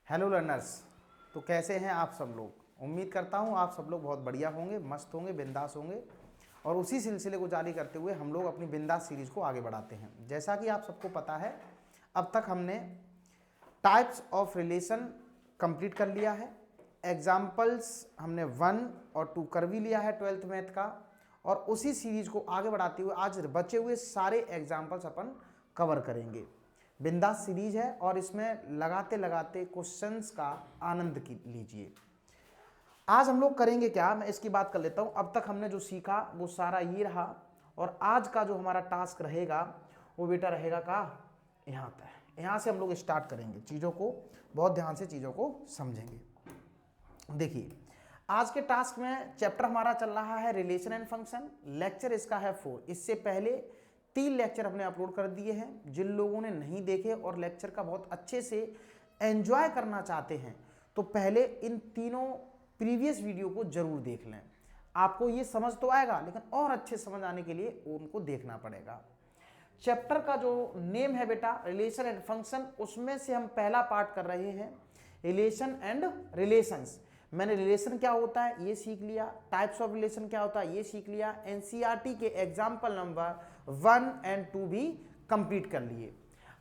Hello learners. तो कैसे हैं आप सब लोग। उम्मीद करता हूं आप सब लोग बहुत बढ़िया होंगे, मस्त होंगे, बिंदास होंगे। और उसी सिलसिले को जारी करते हुए हम लोग अपनी बिंदास सीरीज को आगे बढ़ाते हैं। जैसा कि आप सबको पता है, अब तक हमने टाइप्स ऑफ रिलेशन कंप्लीट कर लिया है। एग्जाम्पल्स हमने 1 और 2 कर भी लिया है 12th मैथ का। और उसी सीरीज को आगे बढ़ाते हुए आज बचे हुए सारे एग्जाम्पल्स अपन कवर करेंगे। बिंदास सीरीज है और इसमें लगाते लगाते क्वेश्चंस का आनंद लीजिए। आज हम लोग करेंगे क्या, मैं इसकी बात कर लेता हूं। अब तक हमने जो सीखा वो सारा ये रहा। और आज का जो हमारा टास्क रहेगा वो बेटा रहेगा का यहाँ तक। यहाँ से हम लोग स्टार्ट करेंगे चीज़ों को, बहुत ध्यान से चीज़ों को समझेंगे। देखिए, आज के टास्क में चैप्टर हमारा चल रहा है रिलेशन एंड फंक्शन। लेक्चर इसका है 4। इससे पहले 3 लेक्चर हमने अपलोड कर दिए हैं। जिन लोगों ने नहीं देखे और लेक्चर का बहुत अच्छे से एंजॉय करना चाहते हैं तो पहले इन तीनों प्रीवियस वीडियो को जरूर देख लें। आपको ये समझ तो आएगा, लेकिन और अच्छे समझ आने के लिए उनको देखना पड़ेगा। चैप्टर का जो नेम है बेटा रिलेशन एंड फंक्शन, उसमें से हम पहला पार्ट कर रहे हैं रिलेशन एंड रिलेशंस। मैंने रिलेशन क्या होता है ये सीख लिया, टाइप्स ऑफ रिलेशन क्या होता है ये सीख लिया, एनसीईआरटी के एग्जाम्पल नंबर 1 और 2 भी कंप्लीट कर लिए।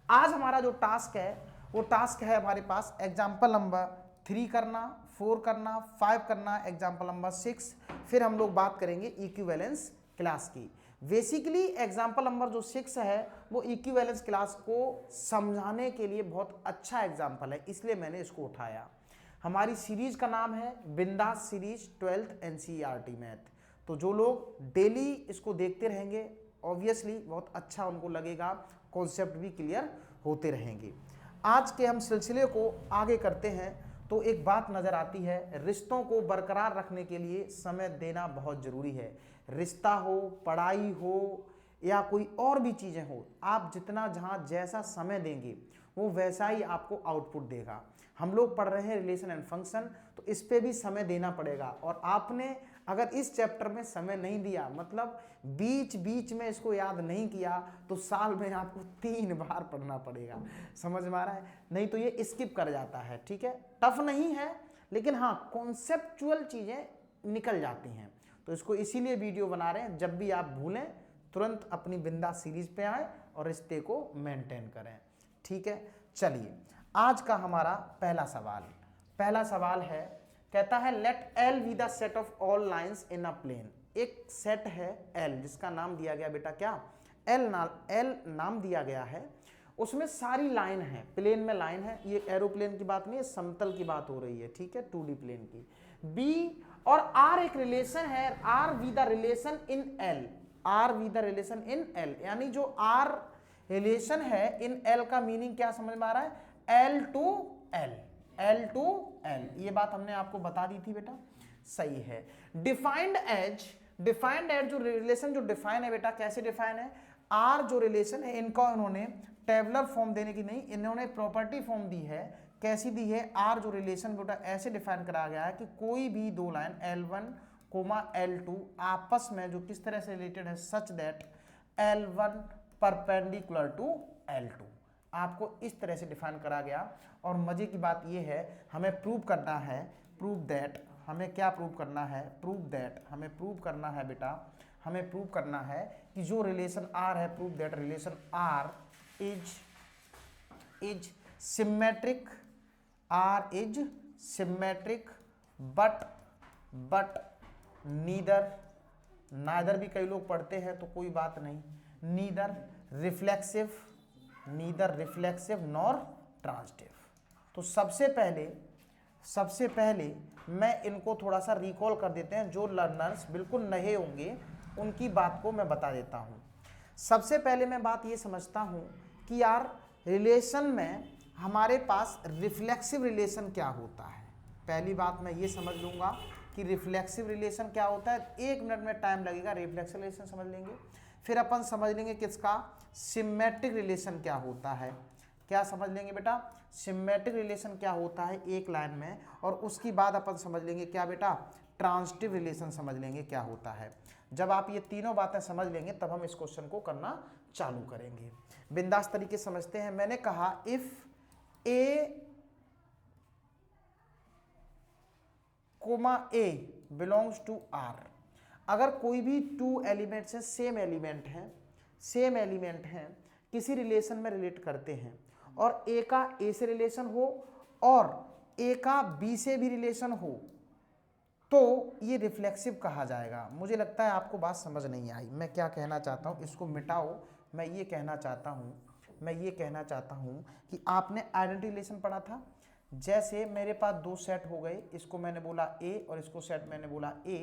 आज हमारा जो टास्क है वो टास्क है हमारे पास एग्जाम्पल नंबर 3 करना, 4 करना, 5 करना, एग्जाम्पल नंबर 6। फिर हम लोग बात करेंगे इक्विवेलेंस क्लास की। बेसिकली एग्जाम्पल नंबर जो 6 है वो इक्विवेलेंस क्लास को समझाने के लिए बहुत अच्छा एग्जाम्पल है, इसलिए मैंने इसको उठाया। हमारी सीरीज का नाम है बिंदास सीरीज 12th एनसीईआरटी मैथ। तो जो लोग डेली इसको देखते रहेंगे ऑब्वियसली बहुत अच्छा उनको लगेगा, कॉन्सेप्ट भी क्लियर होते रहेंगे। आज के हम सिलसिले को आगे करते हैं तो एक बात नजर आती है, रिश्तों को बरकरार रखने के लिए समय देना बहुत जरूरी है। रिश्ता हो, पढ़ाई हो या कोई और भी चीजें हो, आप जितना जहां जैसा समय देंगे वो वैसा ही आपको आउटपुट देगा। हम लोग पढ़ रहे हैं रिलेशन एंड फंक्शन, तो इस पे भी समय देना पड़ेगा। और आपने अगर इस चैप्टर में समय नहीं दिया, मतलब बीच बीच में इसको याद नहीं किया, तो साल में आपको 3 बार पढ़ना पड़ेगा। समझ में आ रहा है? नहीं तो ये स्किप कर जाता है। ठीक है, टफ नहीं है, लेकिन हाँ कॉन्सेप्चुअल चीजें निकल जाती हैं। तो इसको इसीलिए वीडियो बना रहे हैं, जब भी आप भूलें तुरंत अपनी बिंदास सीरीज पे आए और रिश्ते को मेंटेन करें। ठीक है, चलिए आज का हमारा पहला सवाल है, कहता है let L be the set of all lines in a plane. एक सेट है एल जिसका नाम दिया गया बेटा क्या, एल नाम दिया गया है। उसमें सारी लाइन है, प्लेन में लाइन है। ये एरोप्लेन की बात नहीं है, समतल की बात हो रही है। ठीक है, 2D प्लेन की। बी और आर एक रिलेशन है, R be the relation in L, R be the relation in L. यानी जो आर रिलेशन है इन एल का मीनिंग क्या समझ में आ रहा है, L two L, L two L. ये बात हमने आपको बता दी थी बेटा, सही है। डिफाइंड एज जो रिलेशन जो डिफाइन है बेटा, कैसे डिफाइन है, आर जो रिलेशन है इनका उन्होंने टेबलर फॉर्म देने की नहीं, इन्होंने प्रॉपर्टी फॉर्म दी है। कैसी दी है, आर जो रिलेशन बेटा ऐसे डिफाइन करा गया है कि कोई भी दो लाइन L1 L2 आपस में जो किस तरह से रिलेटेड है, such that L1 perpendicular to L2। आपको इस तरह से डिफाइन करा गया। और मजे की बात यह है, हमें प्रूव करना है, प्रूव दैट, हमें क्या प्रूव करना है, प्रूव दैट, हमें प्रूव करना है बेटा, हमें प्रूव करना है कि जो रिलेशन आर है, prove that relation R is symmetric, R is symmetric but neither भी कई लोग पढ़ते हैं तो कोई बात नहीं, नीदर रिफ्लेक्सिव नॉर ट्रांजिटिव। तो सबसे पहले मैं इनको थोड़ा सा रिकॉल कर देते हैं। जो लर्नर्स बिल्कुल नए होंगे उनकी बात को मैं बता देता हूं। सबसे पहले मैं बात ये समझता हूं कि यार रिलेशन में हमारे पास रिफ्लेक्सिव रिलेशन क्या होता है। पहली बात मैं ये समझ लूंगा कि रिफ्लेक्सिव रिलेशन क्या होता है। 1 मिनट में टाइम लगेगा, रिफ्लेक्सिव रिलेशन समझ लेंगे। फिर अपन समझ लेंगे किसका, सिमेट्रिक रिलेशन क्या होता है। क्या समझ लेंगे बेटा, सिमेट्रिक रिलेशन क्या होता है एक लाइन में। और उसके बाद अपन समझ लेंगे क्या बेटा, ट्रांजिटिव रिलेशन समझ लेंगे क्या होता है। जब आप ये तीनों बातें समझ लेंगे तब हम इस क्वेश्चन को करना चालू करेंगे। बिंदास तरीके समझते हैं। मैंने कहा if A comma A belongs to R, अगर कोई भी टू एलिमेंट्स हैं, सेम एलिमेंट हैं, किसी रिलेशन में रिलेट करते हैं और ए का ए से रिलेशन हो और ए का बी से भी रिलेशन हो, तो ये रिफ्लेक्सिव कहा जाएगा। मुझे लगता है आपको बात समझ नहीं आई, मैं क्या कहना चाहता हूँ, इसको मिटाओ। मैं ये कहना चाहता हूँ कि आपने आइडेंटिटी रिलेशन पढ़ा था। जैसे मेरे पास दो सेट हो गए, इसको मैंने बोला ए और इसको सेट मैंने बोला ए,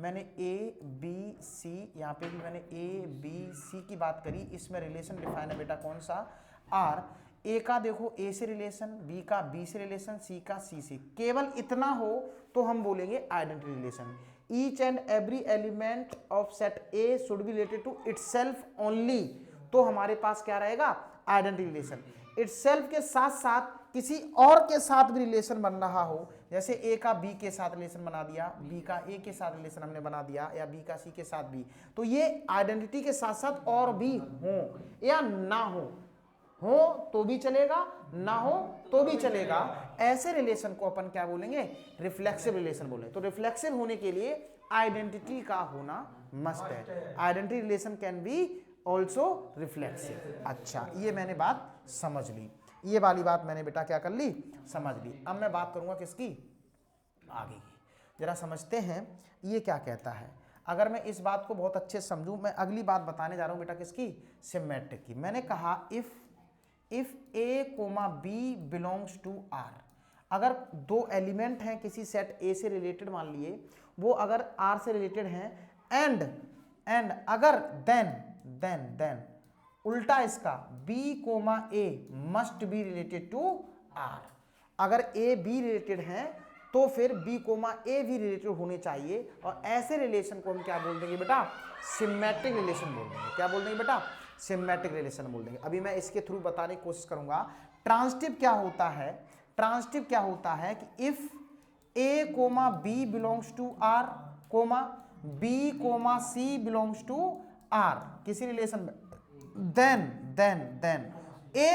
मैंने ए बी सी, यहाँ पे भी मैंने ए बी सी की बात करी, इसमें रिलेशन डिफाइन है बेटा कौन सा, आर। ए का देखो ए से रिलेशन, बी का बी से रिलेशन, सी का सी से, केवल इतना हो तो हम बोलेंगे identity relation. Each and every element of set A should be related to itself only, तो हमारे पास क्या रहेगा, आइडेंटिटी रिलेशन। इटसेल्फ के साथ साथ किसी और के साथ भी रिलेशन बन रहा हो, जैसे ए का बी के साथ रिलेशन बना दिया, बी का ए के साथ रिलेशन हमने बना दिया, या बी का सी के साथ भी, तो ये आइडेंटिटी के साथ साथ और भी हो या ना हो तो भी चलेगा, ना हो तो भी चलेगा। ऐसे रिलेशन को अपन क्या बोलेंगे, रिफ्लेक्सिव रिलेशन बोलेंगे। तो रिफ्लेक्सिव होने के लिए आइडेंटिटी का होना मस्ट है। Identity relation can be also reflexive. अच्छा, ये मैंने बात समझ ली, ये वाली बात मैंने बेटा क्या कर ली, समझ ली। अब मैं बात करूंगा किसकी, आगे की। जरा समझते हैं ये क्या कहता है। अगर मैं इस बात को बहुत अच्छे से समझूं, मैं अगली बात बताने जा रहा हूं बेटा किसकी, सिमेट्रिक की। मैंने कहा if A comma B belongs to R, अगर दो एलिमेंट हैं किसी सेट ए से रिलेटेड, मान लिए वो अगर आर से रिलेटेड हैं, एंड अगर देन उल्टा इसका B comma A must be related to R, अगर ए बी रिलेटेड हैं तो फिर बी कोमा ए भी रिलेटेड होने चाहिए, और ऐसे रिलेशन को हम क्या बोल देंगे बेटा, सिमेट्रिक रिलेशन बोल देंगे। क्या बोल देंगे बेटा, सिमेट्रिक रिलेशन बोल देंगे। अभी मैं इसके थ्रू बताने की कोशिश करूंगा। ट्रांजिटिव क्या होता है, ट्रांजिटिव क्या होता है कि if A comma B belongs to R comma B comma C belongs to R, किसी रिलेशन में, then A,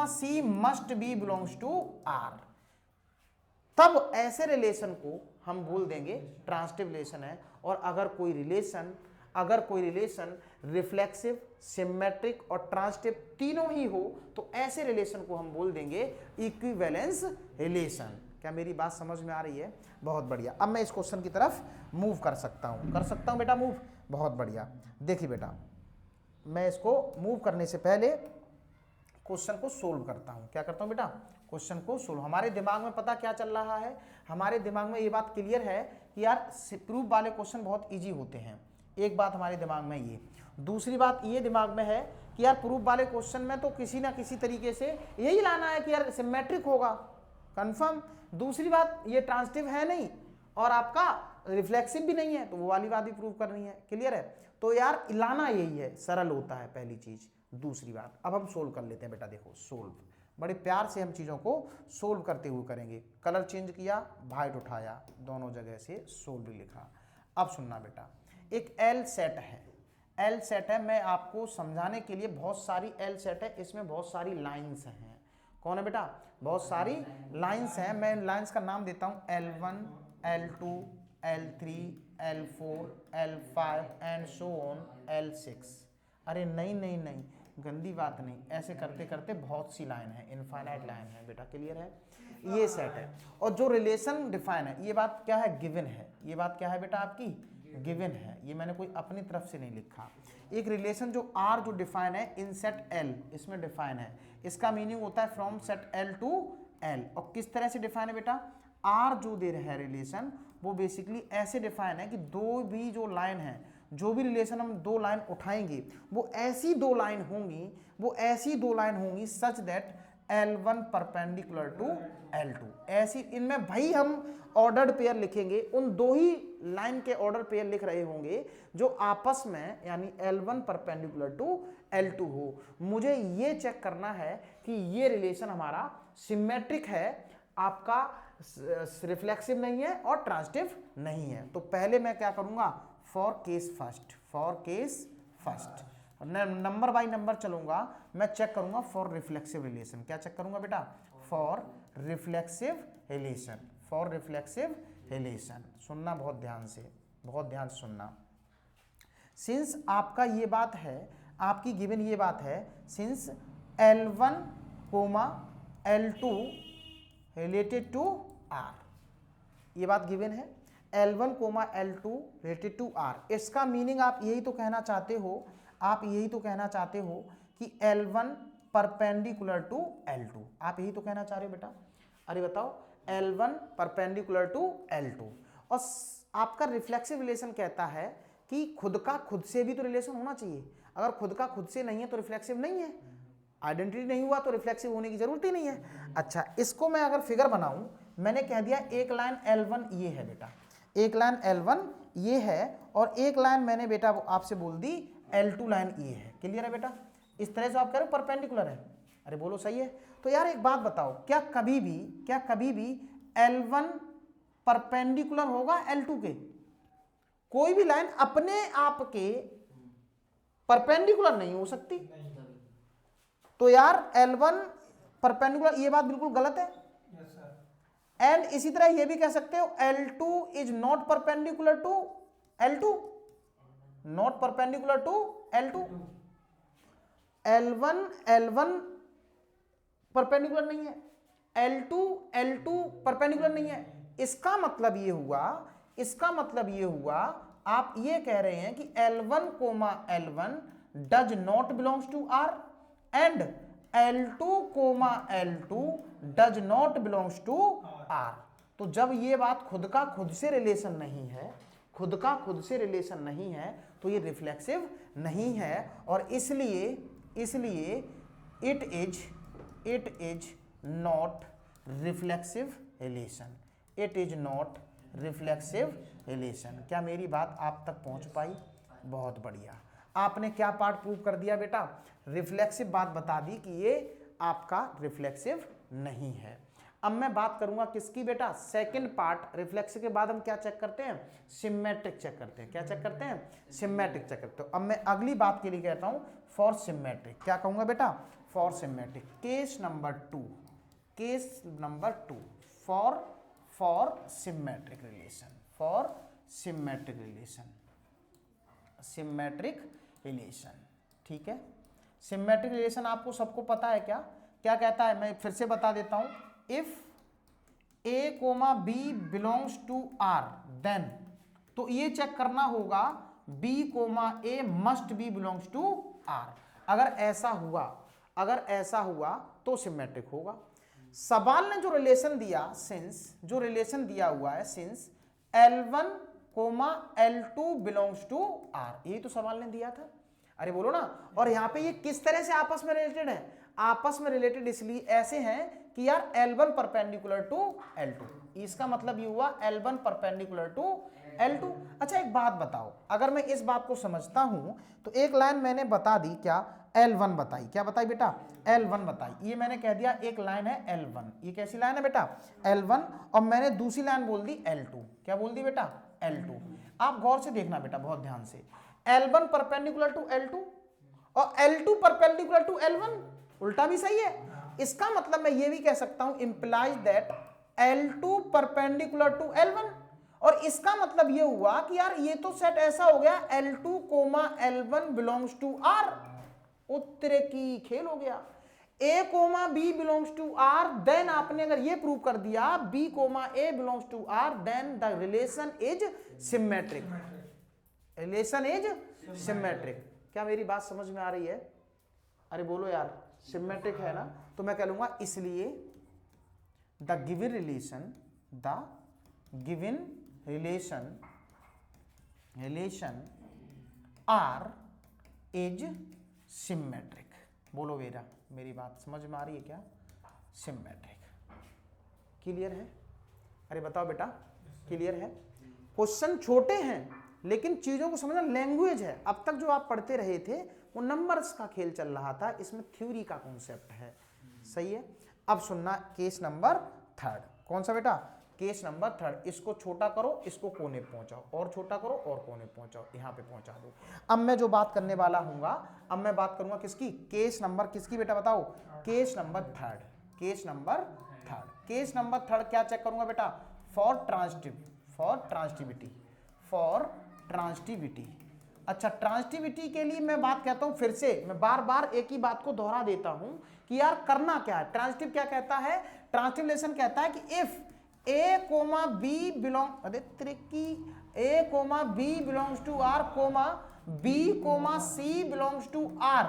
C must be belongs to R, तब ऐसे रिलेशन को हम बोल देंगे ट्रांजिटिव रिलेशन है। और अगर कोई रिलेशन रिफ्लेक्सिव, सिमेट्रिक और ट्रांजिटिव तीनों ही हो, तो ऐसे रिलेशन को हम बोल देंगे इक्विवेलेंस रिलेशन। क्या मेरी बात समझ में आ रही है? बहुत बढ़िया। अब मैं इस क्वेश्चन की तरफ मूव कर सकता हूं बेटा मूव। बहुत बढ़िया। देखिए बेटा, मैं इसको मूव करने से पहले क्वेश्चन को सोल्व करता हूं। क्या करता हूं बेटा, क्वेश्चन को सोल्व। हमारे दिमाग में पता क्या चल रहा है, हमारे दिमाग में ये बात क्लियर है कि यार प्रूफ वाले क्वेश्चन बहुत इजी होते हैं। एक बात हमारे दिमाग में ये, दूसरी बात ये दिमाग में है कि यार प्रूफ वाले क्वेश्चन में तो किसी ना किसी तरीके से यही लाना है कि यार सिमेट्रिक होगा, कंफर्म। दूसरी बात, ये ट्रांजिटिव है नहीं और आपका रिफ्लेक्सिव भी नहीं है, तो वो वाली बात भी प्रूव करनी है। क्लियर है? तो यार लाना यही है, सरल होता है पहली चीज। दूसरी बात, अब हम सोल्व कर लेते हैं बेटा। देखो सोल्व, बड़े प्यार से हम चीज़ों को सोल्व करते हुए करेंगे। कलर चेंज किया, वाइट उठाया, दोनों जगह से सोल्व लिखा। अब सुनना बेटा, एक एल सेट है, मैं आपको समझाने के लिए, बहुत सारी एल सेट है, इसमें बहुत सारी लाइन्स हैं। कौन है बेटा? बहुत सारी लाइन्स हैं। मैं इन लाइन्स का नाम देता हूँ L1, L2, L3, L4, L5 and so on L6। अरे नहीं, गंदी बात नहीं, ऐसे करते करते बहुत सी लाइन है, इनफाइनाइट लाइन है बेटा। क्लियर है? ये सेट है। और जो रिलेशन डिफाइन है, ये बात क्या है, गिवन है। ये बात क्या है बेटा आपकी, गिवन है। ये मैंने कोई अपनी तरफ से नहीं लिखा। एक रिलेशन जो आर जो डिफाइन है इन सेट एल, इसमें डिफाइन है। इसका मीनिंग होता है from set L two L. और किस तरह से डिफाइन है बेटा, आर जो दे रहा है रिलेशन, वो बेसिकली ऐसे डिफाइन है कि दो भी जो लाइन है, जो भी रिलेशन हम दो लाइन उठाएंगे, वो ऐसी दो लाइन होंगी such that L1 perpendicular to L2। ऐसी इनमें भाई हम ऑर्डर्ड पेयर लिखेंगे, उन दो ही लाइन के ऑर्डर पेयर लिख रहे होंगे जो आपस में, यानी L1 परपेंडिकुलर टू L2 हो। मुझे ये चेक करना है कि ये रिलेशन हमारा सिमेट्रिक है, आपका रिफ्लेक्सिव नहीं है और ट्रांजिटिव नहीं है। तो पहले मैं क्या करूंगा, for case first number by number चलूंगा। मैं चेक करूंगा फॉर रिफ्लेक्सिव रिलेशन। क्या चेक करूंगा बेटा, फॉर रिफ्लेक्सिव रिलेशन। सुनना बहुत ध्यान से, बहुत ध्यान से सुनना। सिंस आपका ये बात है, आपकी गिवन ये बात है, since L1 comma L2 related to R, ये बात गिवन है, L1 comma L2 related to R। इसका मीनिंग आप यही तो कहना चाहते हो, आप यही तो कहना चाहते हो कि L1 परपेंडिकुलर टू L2, आप यही तो कहना चाह रहे हो बेटा। अरे बताओ, L1 परपेंडिकुलर टू L2, और आपका रिफ्लेक्सिव रिलेशन कहता है कि खुद का खुद से भी तो रिलेशन होना चाहिए। अगर खुद का खुद से नहीं है तो रिफ्लेक्सिव नहीं है, आइडेंटिटी नहीं हुआ तो रिफ्लेक्सिव होने की जरूरत ही नहीं है। अच्छा, इसको मैं अगर फिगर बनाऊं, मैंने कह दिया एक लाइन L1 ये है बेटा, एक लाइन L1 ये है, और एक लाइन मैंने बेटा आपसे बोल दी L2 लाइन ये है। क्लियर है बेटा? इस तरह से आप कह रहे हो परपेंडिकुलर है। अरे बोलो सही है। तो यार एक बात बताओ, क्या कभी भी L1 परपेंडिकुलर होगा L2 के? कोई भी लाइन अपने आप के परपेंडिकुलर नहीं हो सकती। तो यार L1 परपेंडिकुलर, ये बात बिल्कुल गलत है। एंड इसी तरह ये भी कह सकते हो L2 is not perpendicular to L2, not perpendicular to L2। L1 perpendicular नहीं है, L2 परपेंडिकुलर नहीं है। इसका मतलब ये हुआ आप ये कह रहे हैं कि L1 comma L1 does not belongs to R and L2 comma L2 does not belongs to R। तो जब ये बात खुद का खुद से रिलेशन नहीं है, तो ये रिफ्लेक्सिव नहीं है, और इसलिए it is not reflexive relation, it is not reflexive relation. क्या मेरी बात आप तक पहुंच पाई? बहुत बढ़िया। आपने क्या पार्ट प्रूव कर दिया बेटा? रिफ्लेक्सिव बात बता दी कि ये आपका रिफ्लेक्सिव नहीं है। अब मैं बात करूंगा किसकी बेटा? Second part. रिफ्लेक्सिव के बाद हम क्या चेक करते हैं? सिमेट्रिक चेक करते हैं। क्या चेक करते हैं? सिमेट्रिक चेक करते हैं। अब मैं अगली बात के लिए कहता हूं फॉर सिमेट्रिक। क्या कहूंगा बेटा? For symmetric. Case number two for symmetric relation. ठीक है, सिमेट्रिक रिलेशन आपको सबको पता है। क्या कहता है? मैं फिर से बता देता हूं। If A comma B belongs to R then, तो ये चेक करना होगा B comma A must be belongs to R। अगर ऐसा हुआ तो सिमेट्रिक होगा। सवाल ने जो रिलेशन दिया हुआ है, since L1 comma L2 belongs to R, यही तो सवाल ने दिया था। अरे बोलो ना। और यहां पे ये किस तरह से आपस में रिलेटेड है? आपस में रिलेटेड इसलिए ऐसे हैं कि यार L1 परपेंडिकुलर टू L2, इसका मतलब ये हुआ L1 परपेंडिकुलर टू L2। अच्छा एक बात बताओ, अगर मैं इस बात को समझता हूं तो एक लाइन मैंने बता दी, क्या? L1 बताई। क्या बताई बेटा? L1 बताई। ये मैंने कह दिया एक लाइन है L1, ये कैसी लाइन है बेटा? L1। और मैंने दूसरी लाइन बोल दी L2। क्या बोल दी बेटा? L2। आप गौर से देखना बेटा बहुत ध्यान से, L1 परपेंडिकुलर टू L2 और L2 परपेंडिकुलर टू L1, उल्टा भी सही है। इसका मतलब मैं ये भी कह सकता हूं implies that L2 perpendicular to L1, और इसका मतलब ये हुआ कि यार ये तो सेट ऐसा हो गया L2 coma L1 belongs to R। उत्तरे की खेल हो गया। A comma B belongs to R, then आपने अगर ये प्रूव कर दिया B comma A belongs to R, then the relation is symmetric. क्या मेरी बात समझ में आ रही है? अरे बोलो यार, सिमेट्रिक है ना? तो मैं कह लूंगा इसलिए the given relation R is symmetric. बोलो बेटा, मेरी बात समझ में आ रही है क्या? सिमेट्रिक। क्लियर है? अरे बताओ बेटा, क्लियर है? क्वेश्चन छोटे हैं लेकिन चीजों को समझना लैंग्वेज है। अब तक जो आप पढ़ते रहे थे वो नंबर्स का खेल चल रहा था, इसमें थ्योरी का कॉन्सेप्ट है। सही है? अब सुनना केस नंबर थर्ड। कौन सा बेटा? Case number third. इसको छोटा करो, इसको कोने पे पहुंचाओ, और छोटा करो और कोने पे पहुंचाओ, यहां पे पहुंचा दो। अब मैं जो बात करने वाला हूंगा, अब मैं बात करूंगा किसकी? केस नंबर किसकी बेटा बताओ? Case number third. Case number third क्या चेक करूंगा बेटा? For for transitivity, for transitivity. अच्छा, ट्रांजिटिविटी के लिए मैं बात कहता हूं, फिर से मैं बार बार एक ही बात को दोहरा देता हूं कि यार करना क्या है। ट्रांजिटिव क्या कहता है? ट्रांजिटिव रिलेशन कहता है कि if A comma B belong, अरे त्रिकी, A comma B belongs to R comma B comma C belongs to R,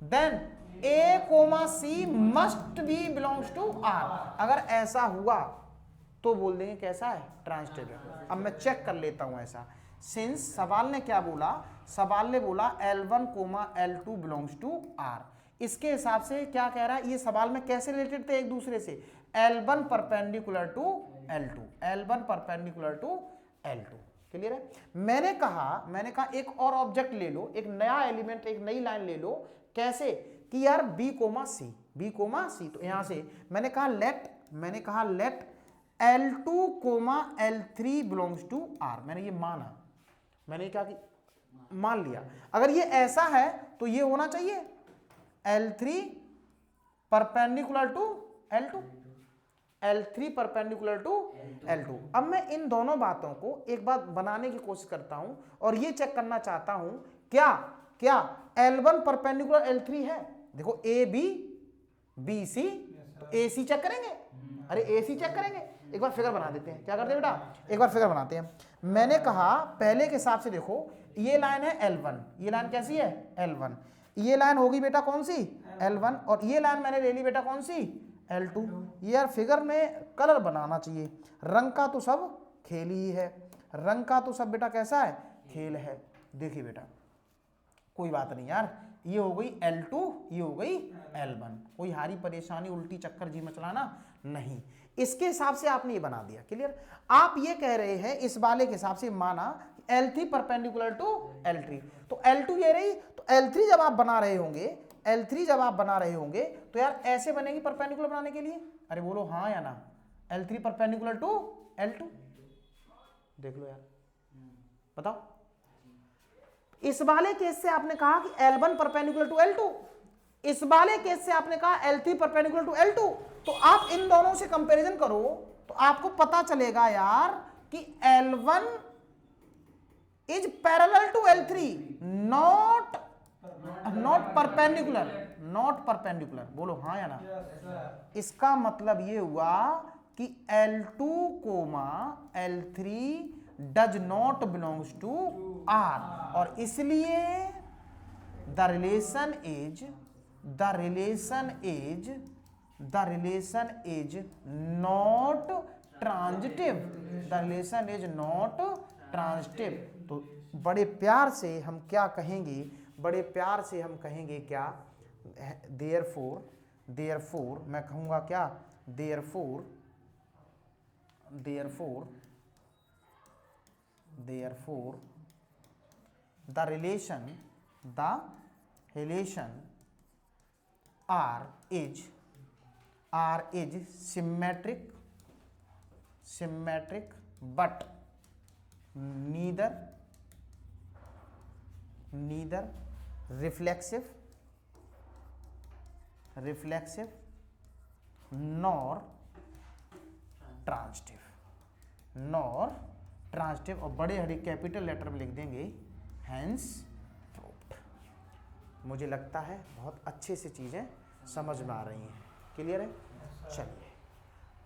then A comma C must be belongs to R. अगर ऐसा हुआ तो बोल देंगे कैसा है? ट्रांजिटिव है। अब मैं चेक कर लेता हूं ऐसा। सिंस सवाल ने क्या बोला? सवाल ने बोला L1 comma L2 belongs to R। इसके हिसाब से क्या कह रहा है? ये सवाल में कैसे रिलेटेड थे एक दूसरे से? L1 perpendicular to L2, L1 perpendicular to L2। Clear है? मैंने कहा एक और ऑब्जेक्ट ले लो, एक नया एलिमेंट, एक नई लाइन ले लो। कैसे? कि यार B कोमा C, तो यहां से मैंने कहा let L2 comma L3 belongs to R। मैंने ये माना, मैंने क्या कि मान लिया। अगर ये ऐसा है तो ये होना चाहिए L3 perpendicular to L2, L3 perpendicular to L2। अब मैं इन दोनों बातों को एक बात बनाने की कोशिश करता हूं और ये चेक करना चाहता हूं, क्या L1 परपेंडिकुलर L3 है? देखो AB BC, तो AC चेक करेंगे। अरे AC चेक करेंगे, एक बार फिगर बना देते हैं। क्या करते हैं बेटा? एक बार फिगर बनाते हैं। मैंने कहा पहले के हिसाब से देखो, ये लाइन है L1, ये लाइन कैसी है? L1। ये लाइन होगी बेटा कौन सी? L1। और ये लाइन मैंने ले ली बेटा कौन सी? L2। ये यार फिगर में कलर बनाना चाहिए। रंग का तो सब खेल ही है, रंग का तो सब बेटा कैसा है? खेल है। देखिए बेटा, कोई बात नहीं यार, ये हो गई L2, ये हो गई L1। कोई हारी परेशानी, उल्टी चक्कर जी मचलाना नहीं। इसके हिसाब से आपने ये बना दिया। क्लियर? आप ये कह रहे हैं इस वाले के हिसाब से माना L3 परपेंडिकुलर टू L3, तो L2 ये रही, तो L3 जब आप बना रहे होंगे तो यार ऐसे बनेगी परपेंडिकुलर बनाने के लिए। अरे बोलो हाँ या ना? L3 परपेंडिकुलर टू L2, देख लो यार, बताओ। इस वाले केस से आपने कहा कि L1 परपेंडिकुलर टू L2, इस वाले केस से आपने कहा L3 परपेंडिकुलर टू L2। तो आप इन दोनों से कंपैरिजन करो तो आपको पता चलेगा यार कि L1 is parallel to L3, not perpendicular. बोलो हाँ या ना? इसका मतलब ये हुआ कि L2 comma L3 does not belongs to R, और इसलिए the relation is not transitive. तो बड़े प्यार से हम क्या कहेंगे? क्या? देयरफॉर मैं कहूंगा क्या? Therefore the relation R is symmetric but neither reflexive nor transitive. और बड़े हरे कैपिटल लेटर में लिख देंगे हेंस प्रूव्ड। मुझे लगता है बहुत अच्छे से चीज़ें समझ में आ रही हैं। क्लियर है? चलिए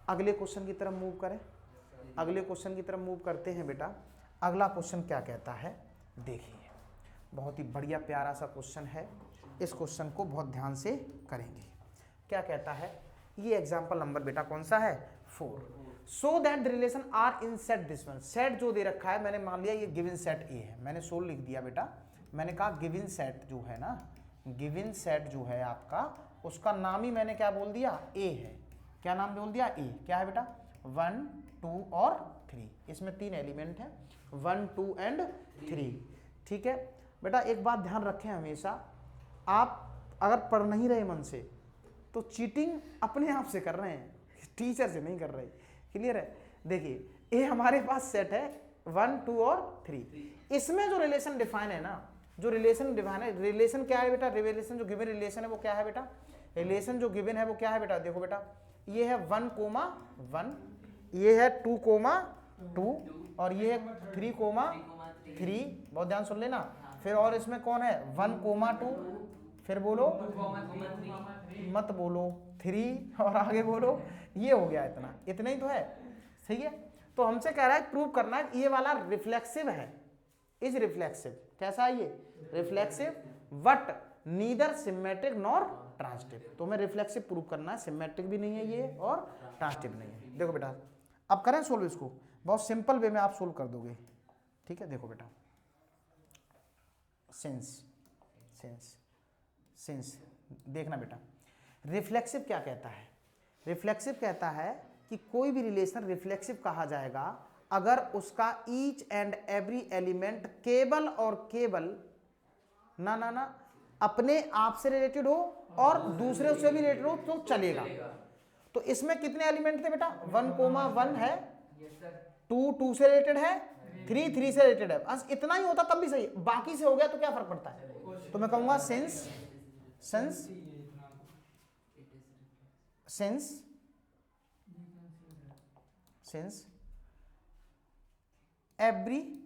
अगले क्वेश्चन की तरफ मूव करते हैं बेटा। अगला क्वेश्चन क्या कहता है देखिए, बहुत ही बढ़िया प्यारा सा क्वेश्चन है। इस क्वेश्चन को बहुत ध्यान से करेंगे। क्या कहता है? ये एग्जाम्पल नंबर बेटा कौन सा है? 4। So that the relation R in set this one. Set जो दे रखा है, मैंने मान लिया ये गिवन सेट ए है, मैंने सोल लिख दिया बेटा। मैंने कहा गिवन सेट जो है ना, गिवन सेट जो है आपका, उसका नाम ही मैंने क्या बोल दिया? ए है। क्या नाम बोल दिया? ए। क्या है बेटा? 1 2 और 3। इसमें 3 एलिमेंट हैं, 1 2 एंड 3। ठीक है बेटा, एक बात ध्यान रखें हमेशा, आप अगर पढ़ नहीं रहे मन से तो चीटिंग अपने आप से कर रहे हैं, टीचर से नहीं कर रहे। क्लियर है? देखिए ये हमारे पास सेट है 1 2 और 3। इसमें जो रिलेशन डिफाइन है ना, रिलेशन क्या है बेटा? रिलेशन जो गिवन रिलेशन है वो क्या है बेटा? रिलेशन जो गिवन है वो क्या है बेटा? देखो बेटा, ये है 1 कोमा 1, ये है 2,2 और ये है 3,3। बहुत ध्यान सुन लेना। फिर और इसमें कौन है 1,2, फिर बोलो मत बोलो 3 और आगे बोलो, ये हो गया इतना, इतना ही तो है। ठीक है, तो हमसे कह रहा है प्रूव करना है ये वाला रिफ्लेक्सिव है, इज रिफ्लेक्सिव। कैसा है ये reflexive, but neither symmetric nor transitive. तो हमें रिफ्लेक्सिव प्रूव करना है, सिमेट्रिक भी नहीं है ये और ट्रांजिटिव नहीं है। देखो बेटा अब करें सोल्व इसको, बहुत सिंपल वे में आप सोल्व कर दोगे। ठीक है, देखो बेटा सिंस देखना बेटा, रिफ्लेक्सिव क्या कहता है, रिफ्लेक्सिव कहता है कि कोई भी रिलेशन रिफ्लेक्सिव कहा जाएगा अगर उसका ईच एंड एवरी एलिमेंट केवल और केवल ना अपने आप से रिलेटेड हो और दूसरे से भी रिलेटेड हो तो चलेगा। तो इसमें कितने एलिमेंट थे बेटा 1,1 है, 2 से रिलेटेड है, 3 से रिलेटेड है, बस इतना ही होता तब भी सही, बाकी से हो गया तो क्या फर्क पड़ता है। तो मैं कहूंगा since every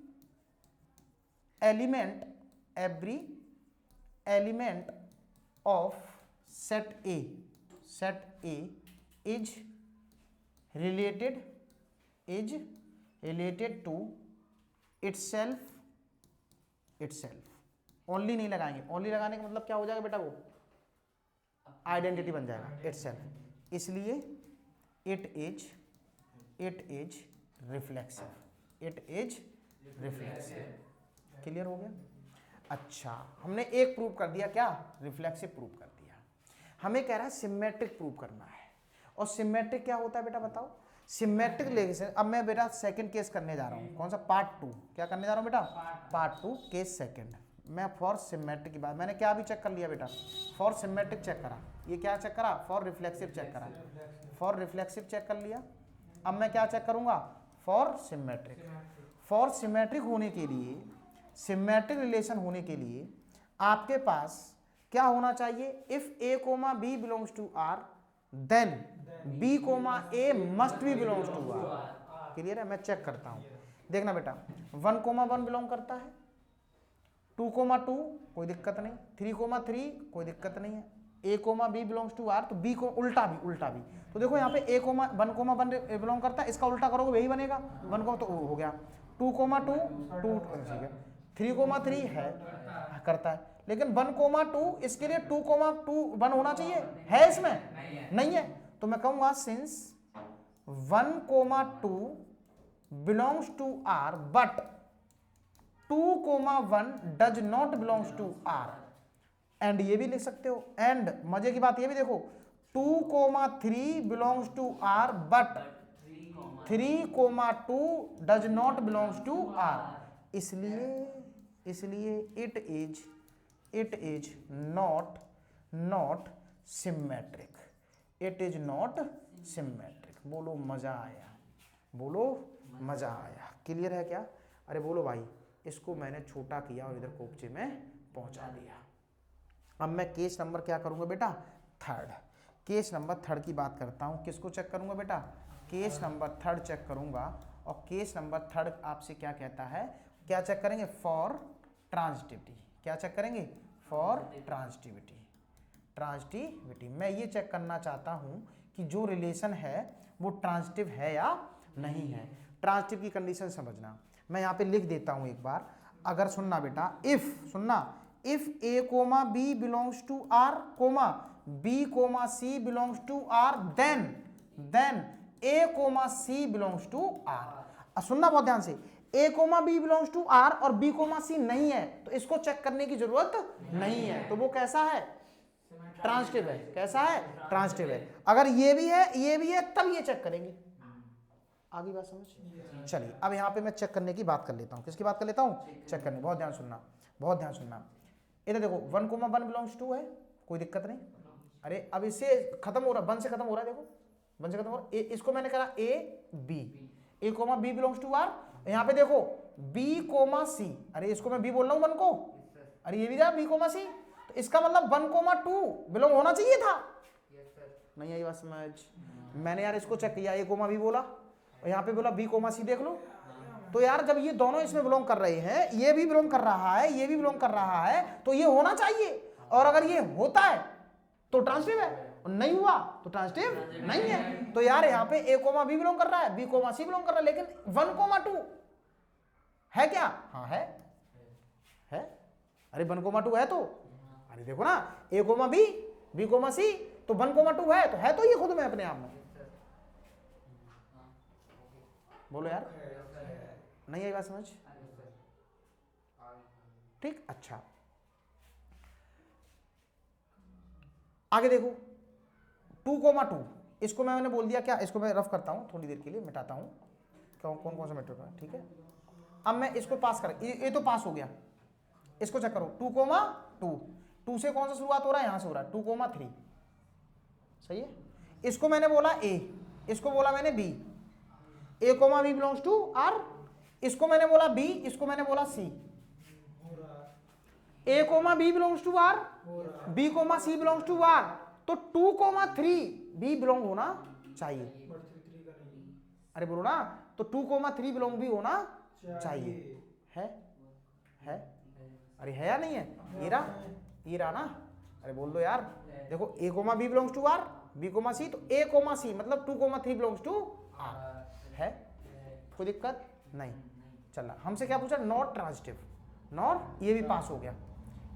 element of set A is related to itself। Only नहीं लगाएंगे, ओनली लगाने का मतलब क्या हो जाएगा बेटा, वो आइडेंटिटी बन जाएगा itself, इसलिए it is रिफ्लेक्सिव, क्लियर हो गया। अच्छा, हमने एक प्रूव कर दिया, क्या रिफ्लेक्सिव प्रूव कर दिया। हमें कह रहा है सिमेट्रिक प्रूव करना है, और सिमेट्रिक क्या होता है बेटा बताओ। सिमेट्रिक रिलेशन, अब मैं बेटा सेकंड केस करने जा रहा हूं, कौन सा पार्ट 2, क्या करने जा रहा हूं बेटा पार्ट 2 केस सेकंड। मैं फॉर सिमेट्रिक की बात, मैंने क्या भी चेक कर लिया बेटा, फॉर सिमेट्रिक चेक करा, ये क्या चेक करा फॉर रिफ्लेक्सिव चेक करा, फॉर रिफ्लेक्सिव चेक कर लिया। अब मैं क्या चेक करूंगा फॉर सिमेट्रिक। फॉर सिमेट्रिक होने के लिए, सिमेट्रिक रिलेशन होने के लिए आपके पास क्या होना चाहिए, if A, B belongs to R then B, A must भी बिलोंग्स टू R। क्लियर है, मैं चेक करता हूं, देखना बेटा 1,1 बिलोंग करता है, 2,2 कोई दिक्कत नहीं, 3,3 कोई दिक्कत नहीं है, A, B belongs to R, तो B को उल्टा भी। तो देखो यहाँ पे 1,1 बिलोंग करता है, इसका उल्टा करोगे वही बनेगा 1, तो हो गया 2,2 ठीक है, 3,3 है करता है, लेकिन 1,2 इसके लिए 2,1 होना चाहिए, है इसमें नहीं है। तो मैं कहूंगा since 1,2 belongs to R but 2,1 does not belongs to R। And ये भी लिख सकते हो, एंड मजे की बात ये भी देखो 2,3 belongs to R but 3,2 does not belongs to R। इसलिए it is not symmetric, it is not symmetric. बोलो मजा आया, बोलो मजा आया, क्लियर है क्या। अरे बोलो भाई, इसको मैंने छोटा किया और इधर कोपचे में पहुंचा दिया। अब मैं केस नंबर क्या करूंगा बेटा थर्ड, केस नंबर थर्ड की बात करता हूं। किसको चेक करूंगा बेटा, केस नंबर थर्ड चेक करूंगा। और केस नंबर थर्ड आपसे क्या कहता है, क्या चेक करेंगे फॉर ट्रांजिटिविटी। क्या चेक करेंगे फॉर ट्रांजिटिविटी। मैं ये चेक करना चाहता हूं कि जो रिलेशन है वो ट्रांजिटिव है या नहीं है। ट्रांजिटिव की कंडीशन समझना, मैं यहाँ पे लिख देता हूं एक बार। अगर सुनना बेटा, if A, B belongs to R, B, C belongs to R, then A, C belongs to R। सुनना बहुत ध्यान से, A, B belongs to R और B, C नहीं है, तो इसको चेक करने की जरूरत नहीं है, तो वो कैसा है ट्रांजिटिव है। कैसा है ट्रांजिटिव है। अगर ये भी है तब ये चेक करेंगे। आगे बात समझ। चलिए अब यहाँ पे मैं चेक करने की बात कर लेता हूँ। किसकी बात कर लेता हूँ, चेक करने। बहुत ध्यान सुनना। इधर देखो 1,1 बिलोंग्स टू है, कोई दिक्कत नहीं। अरे अब इससे खत्म हो रहा, 1 से खत्म हो रहा है, देखो 1 से खत्म हो रहा है। इसको मैंने कहा A, B belongs to R। यहाँ पे देखो B, C। अरे इसको मैं B बोल रहा हूँ 1 को, अरे ये भी था B, C, तो इसका मतलब 1,2 बिलोंग होना चाहिए था। नहीं आई बात समझ। मैंने यार इसको चेक किया, A, B बोला और यहाँ पे बोला बी कोमा सी, देख लो। तो यार जब ये दोनों इसमें बिलोंग कर रहे हैं, ये भी बिलोंग कर रहा है, ये भी बिलोंग कर रहा है, तो ये होना चाहिए। और अगर ये होता है तो ट्रांसिटिव है, और नहीं हुआ तो ट्रांसिटिव नहीं है। तो यार यहाँ पे ए कोमा बी बिलोंग कर रहा है, बी कोमा सी बिलोंग कर रहा है, लेकिन 1 कोमा 2 है क्या? हाँ है। अरे 1 कोमा 2 है तो, अरे देखो ना, A comma B, B comma C, तो 1 कोमा 2 है तो ये खुद में अपने आप में। बोलो यार, नहीं आई बात समझ? ठीक, अच्छा आगे देखो 2 कोमा 2, इसको मैंने बोल दिया क्या, इसको मैं रफ करता हूं थोड़ी देर के लिए, मिटाता हूं कौन कौन सा मैटर है, ठीक है। अब मैं इसको पास कर, ये तो पास हो गया, इसको चेक करो 2 कोमा 2 से कौन सा शुरुआत हो रहा है, यहां से हो रहा है 2 कोमा 3, सही है। इसको मैंने बोला ए, इसको बोला मैंने B, A comma B belongs to R, इसको मैंने बोला बी, इसको मैंने बोला C. A comma B belongs to R, B comma C belongs to R, तो 2 कोमा 3 बी बिलोंग होना चाहिए। अरे बोलो ना, तो 2 कोमा 3 बिलोंग भी होना चाहिए। है अरे है या नहीं है? ये रहा ना, अरे बोल दो यार। देखो A comma B belongs to R, B comma C, तो ए कोमा सी मतलब 2 कोमा 3 बिलोंग्स टू आर। है कोई दिक्कत नहीं? चला, हमसे क्या पूछा, नॉट ट्रांजिटिव, नॉट, ये भी पास हो गया,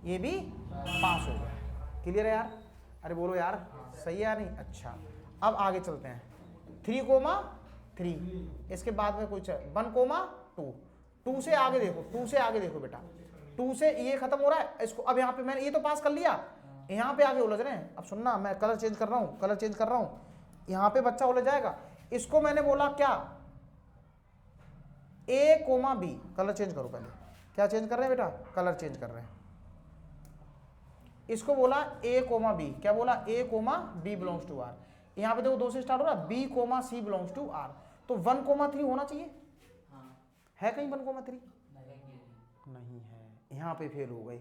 ये भी पास हो गया, क्लियर है यार? अरे बोलो यार, सही है या नहीं? अच्छा, अब आगे चलते हैं 3 कोमा 3, इसके बाद में कुछ 1 कोमा 2 से आगे देखो, 2 से आगे देखो बेटा, 2 से ये खत्म हो रहा है, इसको अब यहाँ पे मैंने ये तो पास कर लिया, यहाँ पे आगे उलझ रहे हैं। अब सुनना, मैं कलर चेंज कर रहा हूँ, यहाँ पे बच्चा उलझ जाएगा। इसको मैंने बोला क्या, ए कोमा बी, कलर चेंज करो पहले, क्या चेंज कर रहे हैं बेटा, कलर चेंज कर रहे हैं। इसको बोला ए कोमा बी, क्या बोला, A comma B belongs to R, यहाँ पे देखो 2 से स्टार्ट हो रहा है, B comma C belongs to R, तो 1 कोमा 3 होना चाहिए। है कहीं 1 कोमा 3? नहीं है, यहाँ पे फेल हो गए,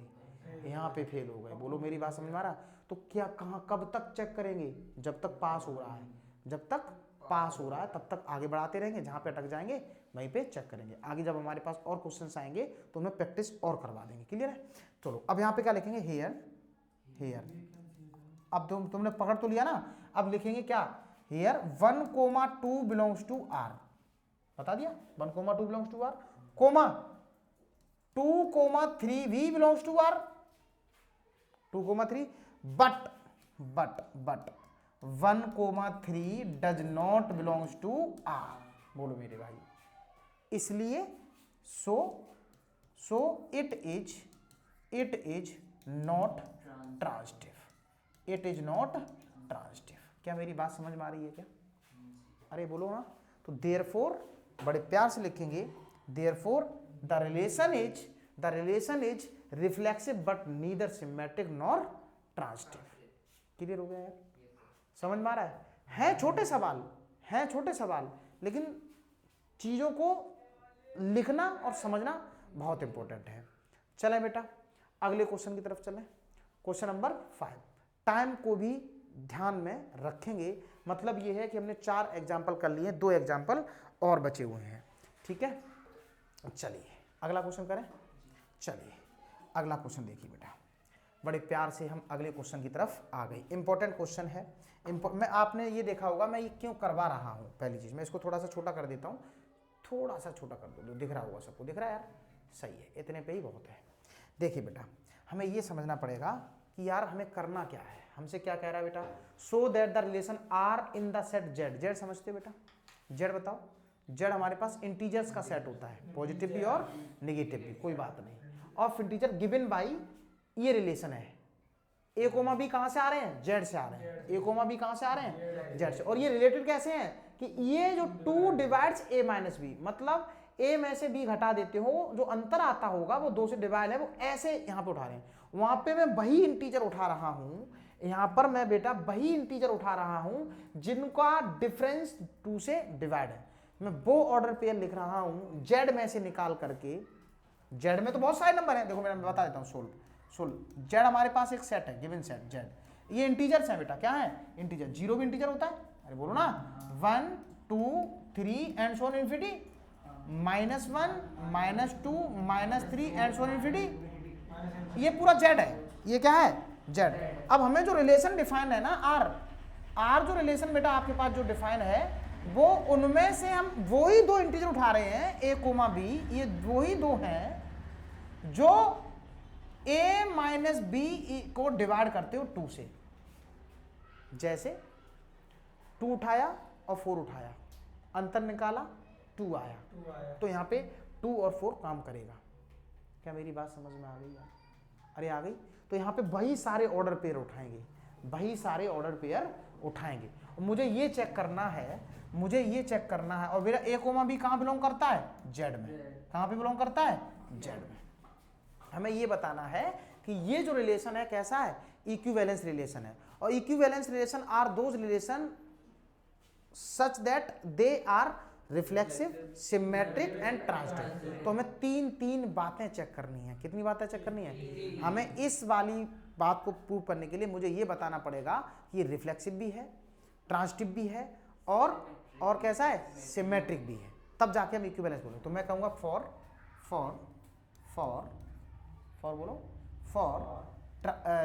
यहाँ पे फेल हो गए। बोलो मेरी बात समझ में आ रहा? तो क्या, कहाँ, कब तक चेक करेंगे, जब तक पास हो रहा है, जब तक पास हो रहा है तब तक आगे बढ़ाते रहेंगे, जहाँ पे अटक जाएंगे वहीं पे चेक करेंगे। आगे जब हमारे पास और क्वेश्चंस आएंगे तो उन्हें प्रैक्टिस और करवा देंगे, क्लियर है? चलो अब यहाँ पे क्या लिखेंगे, हेयर। अब तुमने पकड़ तो लिया ना, अब लिखेंगे क्या, here 1 comma 2 belongs to R, बता दिया 1 comma 2 belongs to R, comma 2 comma 3 भी belongs to R, 2 comma 3, but 1 comma 3 does not belongs to R. बोलो मेरे भाई, इसलिए so it is not transitive, it is not transitive. क्या मेरी बात समझ में आ रही है क्या? अरे बोलो ना। तो देयरफॉर, बड़े प्यार से लिखेंगे, therefore the relation is reflexive but neither symmetric nor transitive. Clear हो गया यार? समझ में आ रहा है छोटे सवाल, लेकिन चीजों को लिखना और समझना बहुत इंपॉर्टेंट है। चलें बेटा अगले क्वेश्चन की तरफ चलें। क्वेश्चन नंबर 5, टाइम को भी ध्यान में रखेंगे, मतलब ये है कि हमने 4 एग्जाम्पल कर लिए, 2 एग्जाम्पल और बचे हुए हैं, ठीक है। चलिए अगला क्वेश्चन करें। चलिए अगला क्वेश्चन देखिए बेटा, बड़े प्यार से हम अगले क्वेश्चन की तरफ आ गए। इंपॉर्टेंट क्वेश्चन है, मैं आपने ये देखा होगा मैं ये क्यों करवा रहा हूँ। पहली चीज मैं इसको थोड़ा सा छोटा कर देता हूँ, थोड़ा सा छोटा कर दो, दिख रहा होगा सबको, दिख रहा है यार? सही है, इतने पे ही बहुत है। देखिए बेटा, हमें ये समझना पड़ेगा कि यार हमें करना क्या है। हमसे क्या कह रहा है बेटा, so that the relation R in the set Z. Z समझते हो बेटा? जेड बताओ। जेड हमारे पास इंटीजर्स का सेट होता है, पॉजिटिव भी और नेगेटिव भी, कोई बात नहीं। ऑफ इंटीजर गिवन बाई, ये रिलेशन है, ए कोमा बी कहां से आ रहे हैं, जेड से आ रहे हैं। ए कोमा बी कहां से आ रहे हैं, जेड से। और ये रिलेटेड कैसे हैं कि ये जो 2 डिवाइड्स ए माइनस बी, मतलब ए में से बी घटा देते हो, जो अंतर आता होगा वो 2 से डिवाइड है, वो ऐसे यहां पे उठा रहे हैं। वहां पे मैं वही इंटीजर उठा रहा हूं, यहां पर मैं बेटा वही इंटीजर उठा रहा हूं जिनका डिफरेंस 2 से डिवाइड है। मैं वो ऑर्डर पेयर लिख रहा हूं जेड में से निकाल करके। जेड में तो बहुत सारे नंबर हैं, देखो मैं बता देता हूं। सोल्व जेड हमारे पास एक सेट है, गिवन सेट जेड। ये इंटीजर्स हैं बेटा, क्या है, इंटीजर। 0 भी इंटीजर होता है, अरे बोलो ना, 1 2 3 and so on infinity, -1 -2 -3 and so on infinity. ये पूरा z है, ये क्या है z। अब हमें जो रिलेशन डिफाइन है ना r जो रिलेशन बेटा आपके पास जो डिफाइन है वो उनमें से हम वही दो इंटीजर उठा रहे हैं a, b, ये वही दो हैं जो a माइनस b को डिवाइड करते हो 2 से। जैसे 2 उठाया और 4 उठाया, अंतर निकाला 2 आया, तो यहाँ पे 2 और 4 काम करेगा। क्या मेरी बात समझ में आ गई यार? अरे आ गई। तो यहाँ पे वही सारे ऑर्डर पेयर उठाएंगे, वही सारे ऑर्डर पेयर उठाएंगे। मुझे ये चेक करना है, मुझे ये चेक करना है, और मेरा a, b कहाँ बिलोंग करता है? z में। कहाँ पे बिलोंग करता है? z में। हमें ये बताना है कि ये जो रिलेशन है कैसा है? इक्विवेलेंस रिलेशन है। और equivalence relation are those relation such that they are reflexive, symmetric and transitive. तो हमें तीन बातें चेक करनी है। कितनी बातें चेक करनी है? हमें इस वाली बात को प्रूव करने के लिए मुझे ये बताना पड़ेगा कि ये रिफ्लेक्सिव भी है, ट्रांजिटिव भी है और कैसा है? सिमेट्रिक भी है, तब जाके हम इक्विवेलेंस बोलेंगे। तो मैं कहूंगा फॉर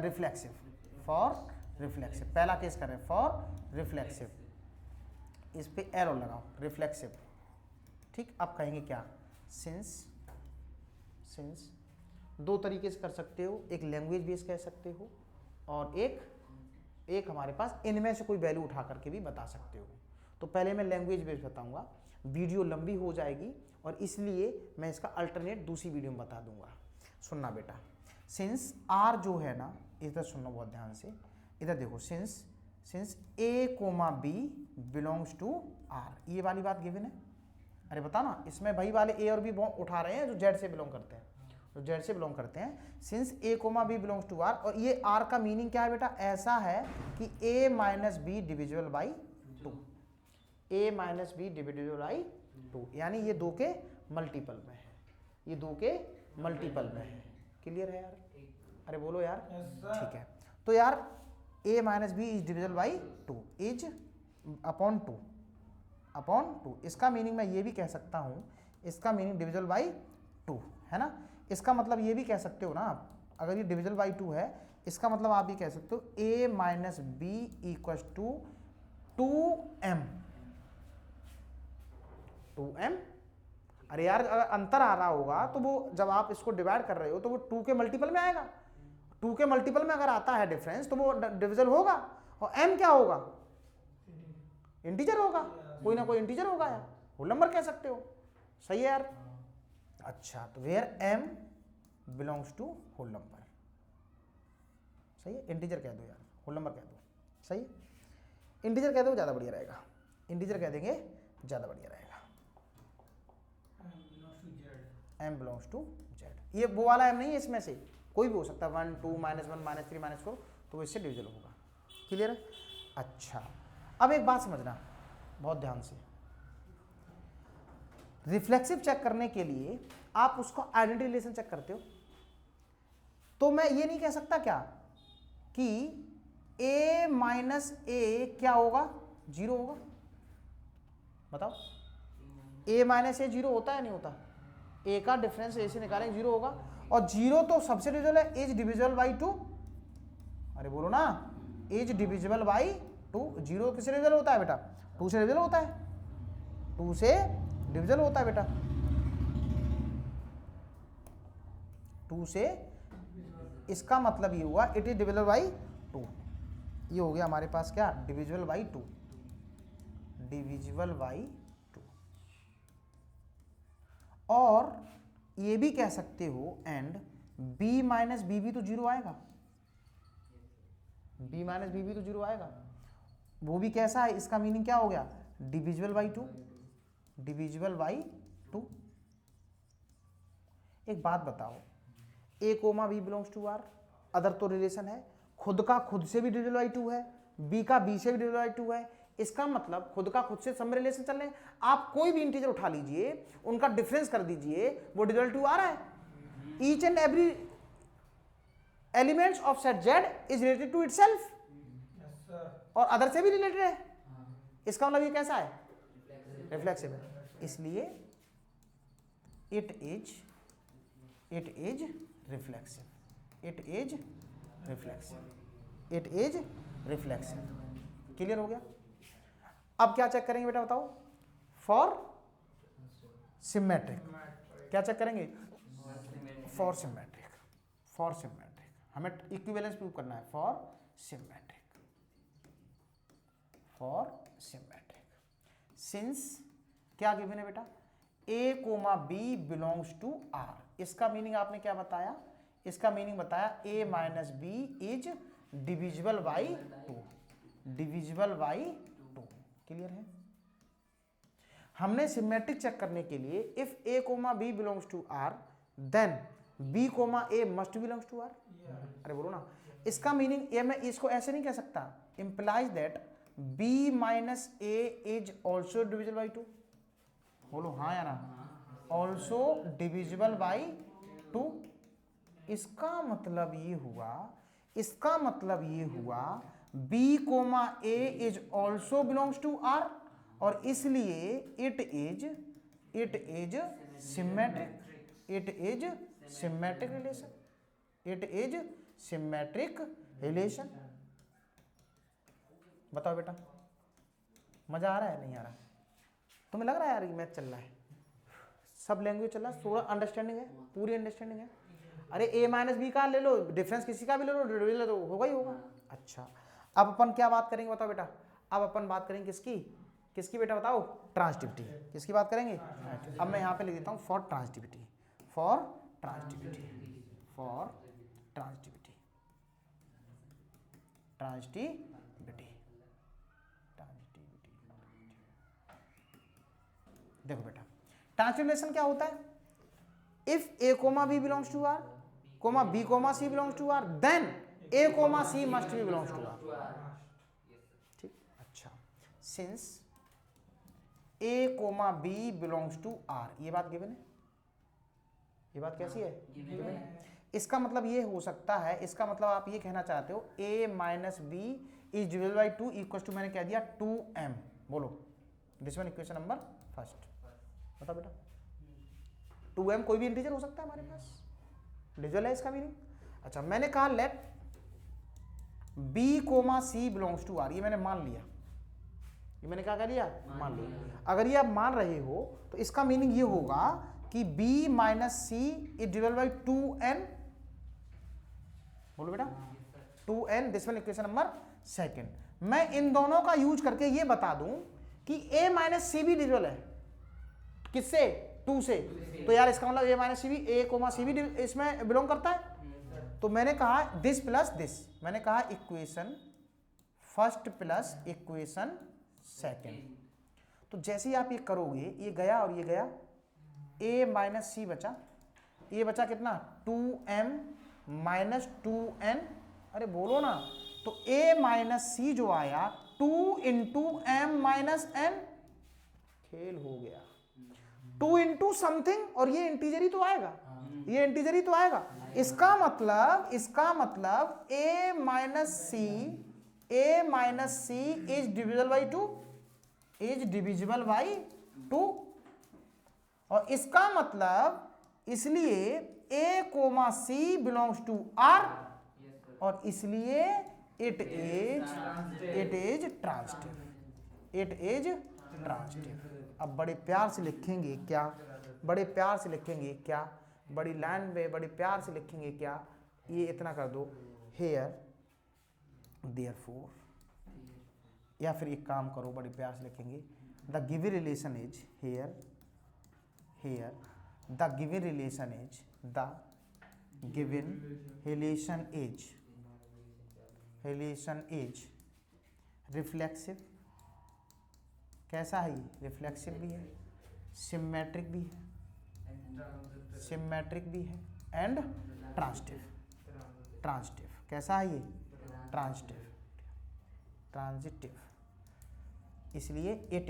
रिफ्लेक्सिव, पहला केस कर रहे हैं फॉर रिफ्लेक्सिव, इस पे एरो लगाओ, रिफ्लेक्सिव। ठीक, अब कहेंगे क्या? सिंस दो तरीके से कर सकते हो, एक लैंग्वेज बेस कह सकते हो और एक हमारे पास इनमें से कोई वैल्यू उठा करके भी बता सकते हो। तो पहले मैं लैंग्वेज बेस बताऊंगा, वीडियो लंबी हो जाएगी और इसलिए मैं इसका अल्टरनेट दूसरी वीडियो में बता दूंगा। सुनना बेटा, सिंस आर जो है ना, इधर सुनना बहुत ध्यान से, इधर देखो, since a, b belongs to r, ये वाली बात गिवन है। अरे बता ना, इसमें भाई वाले a और b उठा रहे हैं जो z से बिलोंग करते हैं, तो z से बिलोंग करते हैं। Since a, b belongs to r, और ये r का मीनिंग क्या है बेटा? ऐसा है कि a minus be divisible by 2, a minus be divisible by 2, यानी ये 2 के मल्टीपल में है, ये 2 के मल्टीपल में है। क्लियर है यार? अरे बोलो यार। ठीक है, तो यार a minus b is divisible by 2 is upon 2, इसका मीनिंग मैं ये भी कह सकता हूँ, इसका मीनिंग डिविजिबल बाई 2 है ना। इसका मतलब ये भी कह सकते हो ना आप, अगर ये डिविजिबल बाई 2 है, इसका मतलब आप ये कह सकते हो a minus b equal to 2m। अरे यार अगर अंतर आ रहा होगा तो वो जब आप इसको डिवाइड कर रहे हो तो वो 2 के मल्टीपल में आएगा। 2 के मल्टीपल में अगर आता है डिफरेंस तो वो डिविजल होगा। और m क्या होगा? इंटीजर होगा, कोई ना कोई इंटीजर होगा यार, होल नंबर कह सकते हो। सही है यार? अच्छा, तो where m belongs to whole number. सही है, इंटीजर कह दो यार, होल नंबर कह दो। सही है, इंटीजर कह दो ज़्यादा बढ़िया रहेगा, इंटीजर कह देंगे ज़्यादा बढ़िया रहेगा। m बिलोंग्स टू z, ये वो वाला m नहीं है, इसमें से कोई भी हो सकता है, 1 2 -1 -3 -4, तो वो इससे डिविजल होगा। क्लियर है? अच्छा, अब एक बात समझना बहुत ध्यान से, रिफ्लेक्सिव चेक करने के लिए आप उसको आइडेंटिटी रिलेशन चेक करते हो, तो मैं ये नहीं कह सकता क्या कि a माइनस ए क्या होगा? 0 होगा। बताओ, a माइनस ए 0 होता है नहीं होता? a का डिफरेंस a से निकालेंगे 0 होगा, और 0 तो सबसे डिविजिबल है, इज डिविजिबल बाई 2। अरे बोलो ना, इज डिविजिबल बाई 2। 0 किससे डिविजिबल होता है बेटा? 2 से डिविजिबल होता है, 2 से डिविजिबल होता है बेटा, 2 से। इसका मतलब ये हुआ इट इज डिविजिबल बाई 2। ये हो गया हमारे पास क्या? Divisible by 2, divisible by 2। और ये भी कह सकते हो एंड b माइनस बी भी तो 0 आएगा, b माइनस बी भी तो 0 आएगा। वो भी कैसा है? इसका मीनिंग क्या हो गया? Divisible by 2, divisible by 2। एक बात बताओ, a, b belongs to r, other तो रिलेशन है, खुद का खुद से भी डिविजिबल बाई 2 है, b का b से भी डिविजिबल बाई 2 है। इसका मतलब खुद का खुद से सब रिलेशन चल रहे हैं। आप कोई भी इंटीजर उठा लीजिए, उनका डिफरेंस कर दीजिए, वो डिविजिबल टू आ रहा है। Each and every elements of set z is related to itself, और अदर से भी रिलेटेड है। इसका मतलब ये कैसा है? रिफ्लेक्सिव है, इसलिए it is reflexive, it is reflexive, it is reflexive. Clear हो गया? अब क्या चेक करेंगे बेटा बताओ? For symmetric. क्या चेक करेंगे? फॉर सिमेट्रिक, फॉर सिमेट्रिक हमें इक्विवेलेंस प्रूव करना है। For symmetric, for symmetric since क्या गिवन है बेटा? a comma B belongs to R. इसका मीनिंग आपने क्या बताया? इसका मीनिंग बताया a minus b is divisible by 2, divisible by 2। Clear है? हमने सिमेट्रिक चेक करने के लिए if a comma B belongs to R then b comma a must belongs to R. अरे बोलो ना, इसका मीनिंग ये मैं इसको ऐसे नहीं कह सकता, implies that b minus a is also divisible by 2। बोलो हाँ या ना? Also divisible by 2। इसका मतलब ये हुआ, इसका मतलब ये हुआ b comma a is also belongs to r और इसलिए it is symmetric, it is symmetric relation, it is symmetric relation. बताओ बेटा, मजा आ रहा है नहीं आ रहा? तुम्हें लग रहा है यार ये मैथ चल रहा है, सब लैंग्वेज चल रहा है, थोड़ा अंडरस्टैंडिंग है, पूरी अंडरस्टैंडिंग है। अरे a माइनस बी का ले लो, डिफरेंस किसी का भी ले लो, ले लो, होगा ही होगा। अच्छा, अब अपन क्या बात करेंगे बताओ बेटा? अब अपन बात करेंगे किसकी? किसकी बेटा बताओ? ट्रांसटिविटी। किसकी बात करेंगे? अब मैं यहाँ पे लिख देता हूँ for transitivity, for transitivity, for transitivity, transitivity, transitivity. देखो बेटा, ट्रांसटिविटी क्या होता है? If a comma b belongs to r comma b comma c belongs to r then a comma c must be belongs to r। ठीक, अच्छा, since a comma b belongs to r, ये बात given है, ये बात कैसी है? Given है। इसका मतलब ये हो सकता है, इसका मतलब आप ये कहना चाहते हो a minus b is divided by 2 equal to, मैंने कह दिया 2m। बोलो, this one equation number first. बताओ बेटा, 2m कोई भी इंटीजर हो सकता है हमारे पास, डिविजिबल है इसका मीनिंग। अच्छा, मैंने कहा let b comma c belongs to r, ये मैंने मान लिया, ये मैंने क्या कर लिया? मान लिया। अगर ये आप मान रहे हो तो इसका मीनिंग ये होगा कि b minus c is divided by 2n। बोलो बेटा, 2n, this one equation number second. मैं इन दोनों का यूज करके ये बता दूं कि a माइनस सी भी डिविजिबल है, किससे? 2 से। तो यार इसका मतलब a माइनस सी भी, a कोमा सी भी इसमें बिलोंग करता है। तो मैंने कहा दिस प्लस दिस, मैंने कहा equation first plus equation second. तो जैसे ही आप ये करोगे, ये गया और ये गया, a माइनस सी बचा, ये बचा कितना? 2m minus 2n। अरे बोलो ना, तो a माइनस सी जो आया 2 इंटू m माइनस n, खेल हो गया। 2 इंटू समथिंग, और ये इंटीजर ही तो आएगा, ये इंटीजर ही तो आएगा। इसका मतलब a minus c is divisible by 2, is divisible by 2। और इसका मतलब इसलिए a comma C belongs to r और इसलिए it is transitive, it is transitive. अब बड़े प्यार से लिखेंगे क्या? बड़े प्यार से लिखेंगे क्या? बड़ी लाइन में बड़े प्यार से लिखेंगे क्या? ये इतना कर दो, हेयर देयरफॉर, या फिर एक काम करो, बड़े प्यार से लिखेंगे the given relation is here, here the given relation is, the given relation is reflexive. कैसा है ये? रिफ्लेक्सिव भी है, सिमेट्रिक भी है, सिमेट्रिक भी है एंड ट्रांसटिव। ट्रांसटिव कैसा है ये? Transitive, transitive. इसलिए it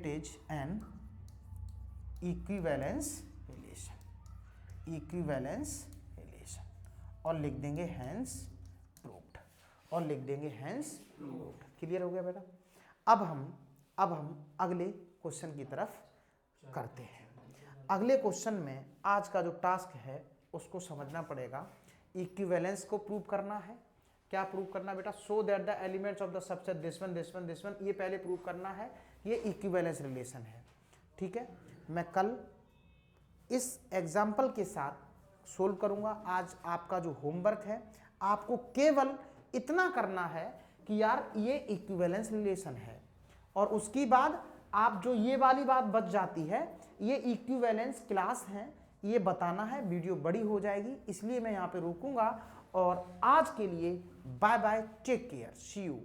is an equivalence relation, equivalence relation, और लिख देंगे हैंस प्रूव्ड, और लिख देंगे हैंस प्रूव्ड। क्लियर हो गया बेटा? अब हम अब हम अगले क्वेश्चन की तरफ करते हैं। अगले क्वेश्चन में आज का जो टास्क है उसको समझना पड़ेगा। इक्विवेलेंस को प्रूव करना है। क्या प्रूव करना बेटा? So that the elements of the subset this one ये पहले प्रूव करना है। ये इक्विवेलेंस रिलेशन है, ठीक है। मैं कल इस एग्जाम्पल के साथ सोल्व करूंगा। आज आपका जो होमवर्क है, आपको केवल इतना करना है कि यार ये इक्विवेलेंस रिलेशन है, और उसके बाद आप जो ये वाली बात बच जाती है, ये इक्विवेलेंस क्लास है, ये बताना है। वीडियो बड़ी हो जाएगी, इसलिए मैं यहाँ पे रोकूंगा। और आज के लिए bye bye, take care, see you.